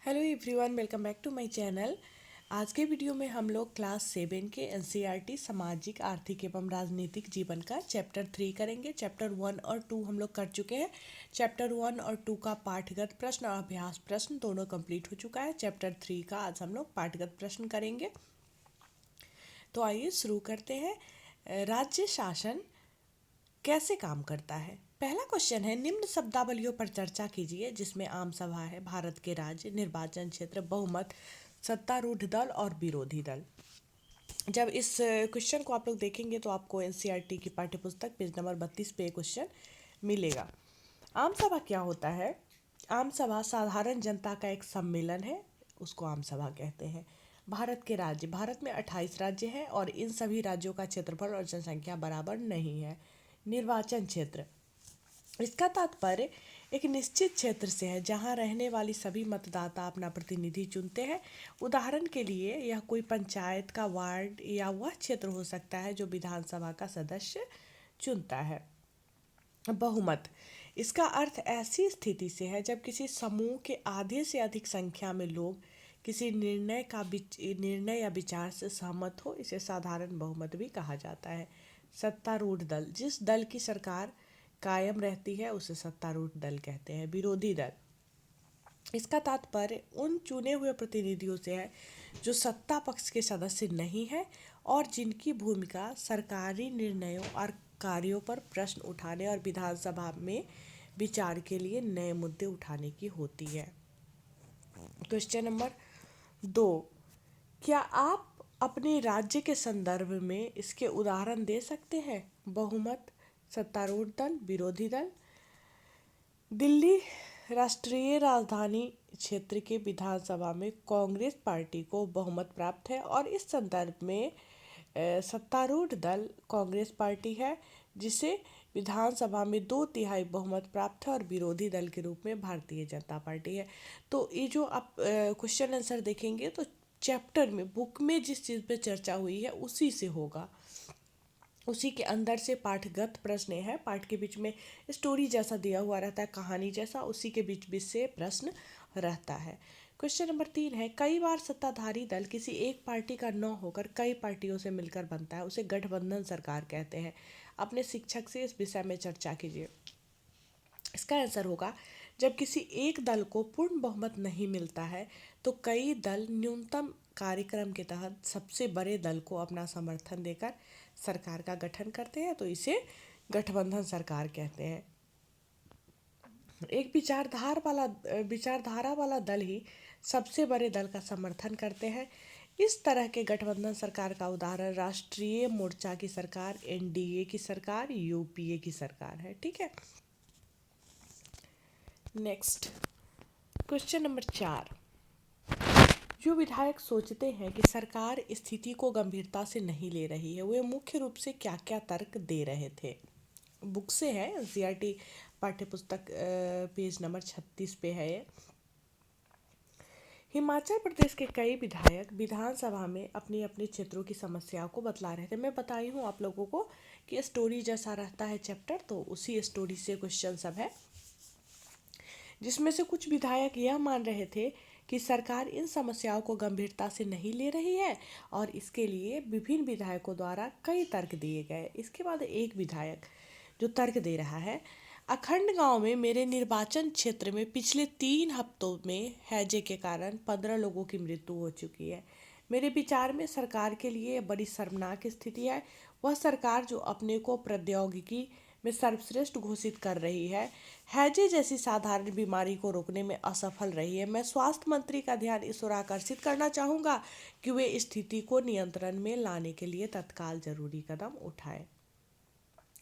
Hello everyone, welcome back to my channel. आज के video में हम लोग क्लास 7 के एनसीईआरटी सामाजिक आर्थिक एवं राजनीतिक जीवन का चैप्टर 3 करेंगे। चैप्टर 1 और 2 हम लोग कर चुके हैं। चैप्टर 1 और 2 का पाठगत प्रश्न और अभ्यास प्रश्न दोनों कंप्लीट हो चुका है। चैप्टर 3 का आज हम लोग पाठगत प्रश्न करेंगे। तो आइए शुरू करते हैं। राज्य शासन कैसे काम करता है? पहला क्वेश्चन है, निम्न शब्दावलियों पर चर्चा कीजिए जिसमें आम सभा है, भारत के राज्य, निर्वाचन क्षेत्र, बहुमत, सत्तारूढ़ दल और विरोधी दल। जब इस क्वेश्चन को आप लोग देखेंगे तो आपको एनसीईआरटी की पाठ्यपुस्तक पेज नंबर 32 पे क्वेश्चन मिलेगा। आम सभा क्या होता है? आम सभा साधारण जनता का एक सम्मेलन है, उसको आम सभा कहते हैं। भारत के राज्य, भारत में 28 राज्य हैं और इन सभी राज्यों का क्षेत्रफल और जनसंख्या बराबर नहीं है। निर्वाचन क्षेत्र, इसका तात्पर्य एक निश्चित क्षेत्र से है जहां रहने वाली सभी मतदाता अपना प्रतिनिधि चुनते हैं। उदाहरण के लिए यह कोई पंचायत का वार्ड या वह क्षेत्र हो सकता है जो विधानसभा का सदस्य चुनता है। बहुमत, इसका अर्थ ऐसी स्थिति से है जब किसी समूह के आधे से अधिक संख्या में लोग किसी निर्णय या विचार से सहमत हो, इसे साधारण बहुमत भी कहा जाता है। सत्तारूढ़ दल, जिस दल की सरकार कायम रहती है उसे सत्तारूढ़ दल कहते हैं। विरोधी दल, इसका तात्पर्य उन चुने हुए प्रतिनिधियों से है जो सत्ता पक्ष के सदस्य नहीं है और जिनकी भूमिका सरकारी निर्णयों और कार्यों पर प्रश्न उठाने और विधानसभा में विचार के लिए नए मुद्दे उठाने की होती है। क्वेश्चन नंबर 2, क्या आप अपने राज्य के संदर्भ में इसके उदाहरण दे सकते हैं? बहुमत, सत्तारूढ़ दल, विरोधी दल। दिल्ली राष्ट्रीय राजधानी क्षेत्र के विधानसभा में कांग्रेस पार्टी को बहुमत प्राप्त है और इस संदर्भ में सत्तारूढ़ दल कांग्रेस पार्टी है जिसे विधानसभा में 2/3 बहुमत प्राप्त है और विरोधी दल के रूप में भारतीय जनता पार्टी है। तो ये जो आप क्वेश्चन आंसर देखेंगे तो चैप्टर में बुक में जिस चीज़ पे चर्चा हुई है उसी से होगा, उसी के अंदर से पाठगत प्रश्न है। पाठ के बीच में स्टोरी जैसा दिया हुआ रहता है, कहानी जैसा, उसी के बीच बीच से प्रश्न रहता है। क्वेश्चन नंबर 3 है, कई बार सत्ताधारी दल किसी एक पार्टी का न होकर कई पार्टियों से मिलकर बनता है, उसे गठबंधन सरकार कहते हैं। अपने शिक्षक से इस विषय में चर्चा कीजिए। इसका आंसर होगा, जब किसी एक दल को पूर्ण बहुमत नहीं मिलता है तो कई दल न्यूनतम कार्यक्रम के तहत सबसे बड़े दल को अपना समर्थन देकर सरकार का गठन करते हैं, तो इसे गठबंधन सरकार कहते हैं। एक विचारधारा वाला दल ही सबसे बड़े दल का समर्थन करते हैं। इस तरह के गठबंधन सरकार का उदाहरण राष्ट्रीय मोर्चा की सरकार, एनडीए की सरकार, यूपीए की सरकार है। ठीक है, नेक्स्ट क्वेश्चन नंबर 4, जो विधायक सोचते हैं कि सरकार स्थिति को गंभीरता से नहीं ले रही है वे मुख्य रूप से क्या क्या तर्क दे रहे थे? बुक से है, एनसीईआरटी पाठ्यपुस्तक पेज नंबर 36 पे है ये। हिमाचल प्रदेश के कई विधायक विधानसभा में अपनी अपनी क्षेत्रों की समस्याओं को बतला रहे थे। मैं बताई हूँ आप लोगों को कि स्टोरी जैसा रहता है चैप्टर, तो उसी स्टोरी से क्वेश्चन सब है, जिसमें से कुछ विधायक यह मान रहे थे कि सरकार इन समस्याओं को गंभीरता से नहीं ले रही है और इसके लिए विभिन्न विधायकों द्वारा कई तर्क दिए गए। इसके बाद एक विधायक जो तर्क दे रहा है, अखंड गांव में मेरे निर्वाचन क्षेत्र में पिछले 3 हफ्तों में हैजे के कारण 15 लोगों की मृत्यु हो चुकी है। मेरे विचार में सरकार के लिए यह बड़ी शर्मनाक स्थिति है। वह सरकार जो अपने को प्रौद्योगिकी में सर्वश्रेष्ठ घोषित कर रही है, हैजे जैसी साधारण बीमारी को रोकने में असफल रही है। मैं स्वास्थ्य मंत्री का ध्यान इस ओर आकर्षित करना चाहूँगा कि वे स्थिति को नियंत्रण में लाने के लिए तत्काल जरूरी कदम उठाएं।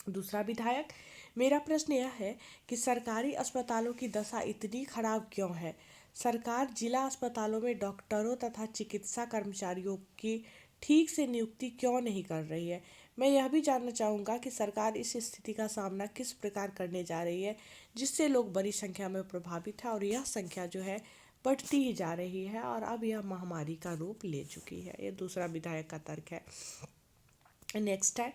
दूसरा विधायक, मेरा प्रश्न यह है कि सरकारी अस्पतालों की दशा इतनी खराब क्यों है? सरकार जिला अस्पतालों में डॉक्टरों तथा चिकित्सा कर्मचारियों की ठीक से नियुक्ति क्यों नहीं कर रही है? मैं यह भी जानना चाहूँगा कि सरकार इस स्थिति का सामना किस प्रकार करने जा रही है जिससे लोग बड़ी संख्या में प्रभावित हैं और यह संख्या जो है बढ़ती ही जा रही है और अब यह महामारी का रूप ले चुकी है। ये दूसरा विधायक का तर्क है। नेक्स्ट है,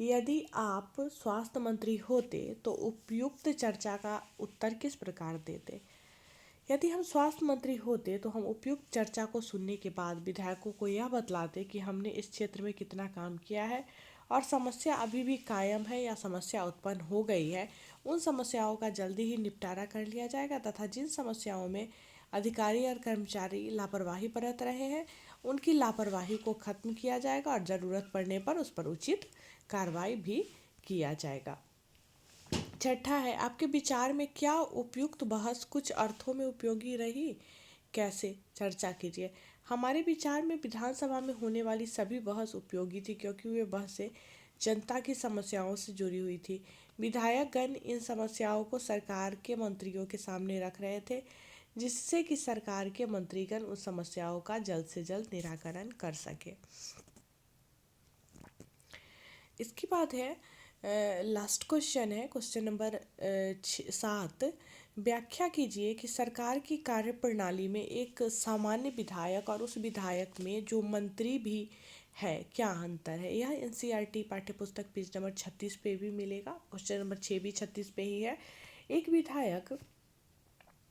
यदि आप स्वास्थ्य मंत्री होते तो उपयुक्त चर्चा का उत्तर किस प्रकार देते? यदि हम स्वास्थ्य मंत्री होते तो हम उपयुक्त चर्चा को सुनने के बाद विधायकों को यह बतलाते कि हमने इस क्षेत्र में कितना काम किया है और समस्या अभी भी कायम है या समस्या उत्पन्न हो गई है। उन समस्याओं का जल्दी ही निपटारा कर लिया जाएगा तथा जिन समस्याओं में अधिकारी और कर्मचारी लापरवाही बरत रहे हैं उनकी लापरवाही को खत्म किया जाएगा और ज़रूरत पड़ने पर उस पर उचित कार्रवाई भी किया जाएगा। छठा है, आपके विचार में क्या उपयुक्त बहस कुछ अर्थों में उपयोगी रही? कैसे? चर्चा कीजिए। हमारे विचार में विधानसभा में होने वाली सभी बहस उपयोगी थी क्योंकि वे बहसें जनता की समस्याओं से जुड़ी हुई थी। विधायकगण इन समस्याओं को सरकार के मंत्रियों के सामने रख रहे थे जिससे कि सरकार के मंत्रीगण उन समस्याओं का जल्द से जल्द निराकरण कर सके। इसके बाद है लास्ट क्वेश्चन है, क्वेश्चन नंबर 7। व्याख्या कीजिए कि सरकार की कार्यप्रणाली में एक सामान्य विधायक और उस विधायक में जो मंत्री भी है क्या अंतर है। यह एनसीईआरटी पाठ्यपुस्तक पेज नंबर 36 पे भी मिलेगा। क्वेश्चन नंबर 6 भी 36 पे ही है। एक विधायक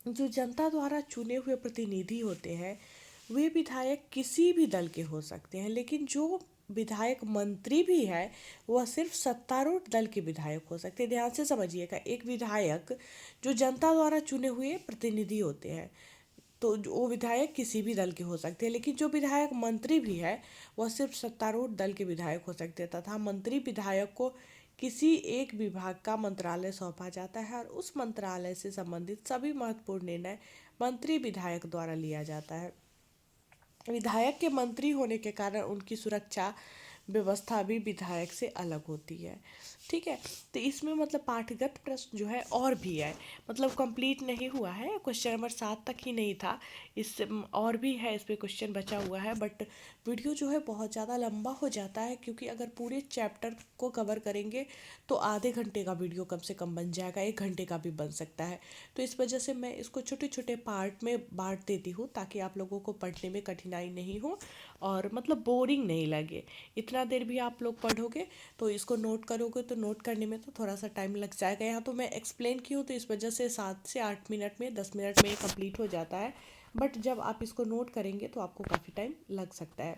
जो जनता द्वारा चुने हुए प्रतिनिधि होते हैं वे विधायक किसी भी दल के हो सकते हैं, लेकिन जो विधायक मंत्री भी है वह सिर्फ सत्तारूढ़ दल के विधायक हो सकते हैं। ध्यान से समझिएगा, एक विधायक जो जनता द्वारा चुने हुए प्रतिनिधि होते हैं तो वो विधायक किसी भी दल के हो सकते हैं, लेकिन जो विधायक मंत्री भी है वह सिर्फ सत्तारूढ़ दल के विधायक हो सकते हैं तथा मंत्री विधायक को किसी एक विभाग का मंत्रालय सौंपा जाता है और उस मंत्रालय से संबंधित सभी महत्वपूर्ण निर्णय मंत्री विधायक द्वारा लिया जाता है। विधायक के मंत्री होने के कारण उनकी सुरक्षा व्यवस्था भी विधायक से अलग होती है। ठीक है, तो इसमें मतलब पाठगत प्रश्न जो है और भी है, मतलब कंप्लीट नहीं हुआ है, क्वेश्चन नंबर 7 तक ही नहीं था, इस और भी है, इस पे क्वेश्चन बचा हुआ है। बट वीडियो जो है बहुत ज़्यादा लंबा हो जाता है क्योंकि अगर पूरे चैप्टर को कवर करेंगे तो आधे घंटे का वीडियो कम से कम बन जाएगा, 1 घंटे का भी बन सकता है। तो इस वजह से मैं इसको छोटे छोटे पार्ट में बांट देती हूँ ताकि आप लोगों को पढ़ने में कठिनाई नहीं हो और मतलब बोरिंग नहीं लगे। इतना देर भी आप लोग पढ़ोगे तो इसको नोट करोगे तो नोट करने में तो थोड़ा सा टाइम लग जाएगा। यहाँ तो मैं एक्सप्लेन की हूँ तो इस वजह से 7 से 8 मिनट में 10 मिनट में कंप्लीट हो जाता है, बट जब आप इसको नोट करेंगे तो आपको काफ़ी टाइम लग सकता है,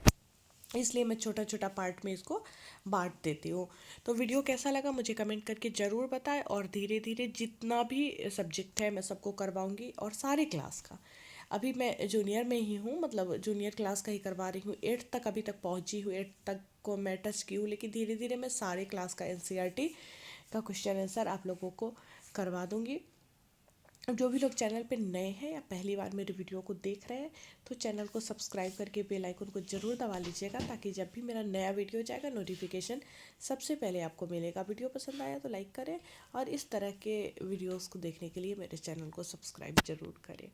इसलिए मैं छोटा छोटा पार्ट में इसको बांट देती हूँ। तो वीडियो कैसा लगा मुझे कमेंट करके ज़रूर बताएं और धीरे धीरे जितना भी सब्जेक्ट है मैं सबको करवाऊँगी और सारे क्लास का। अभी मैं जूनियर में ही हूँ, मतलब जूनियर क्लास का ही करवा रही हूँ, 8th तक अभी तक पहुँची हूँ, 8th तक को मैं टच की हूँ, लेकिन धीरे धीरे मैं सारे क्लास का एनसीईआरटी का क्वेश्चन आंसर आप लोगों को करवा दूँगी। जो भी लोग चैनल पे नए हैं या पहली बार मेरे वीडियो को देख रहे हैं तो चैनल को सब्सक्राइब करके बेल आइकन को ज़रूर दबा लीजिएगा ताकि जब भी मेरा नया वीडियो जाएगा नोटिफिकेशन सबसे पहले आपको मिलेगा। वीडियो पसंद आया तो लाइक करें और इस तरह के वीडियोस को देखने के लिए मेरे चैनल को सब्सक्राइब ज़रूर करें।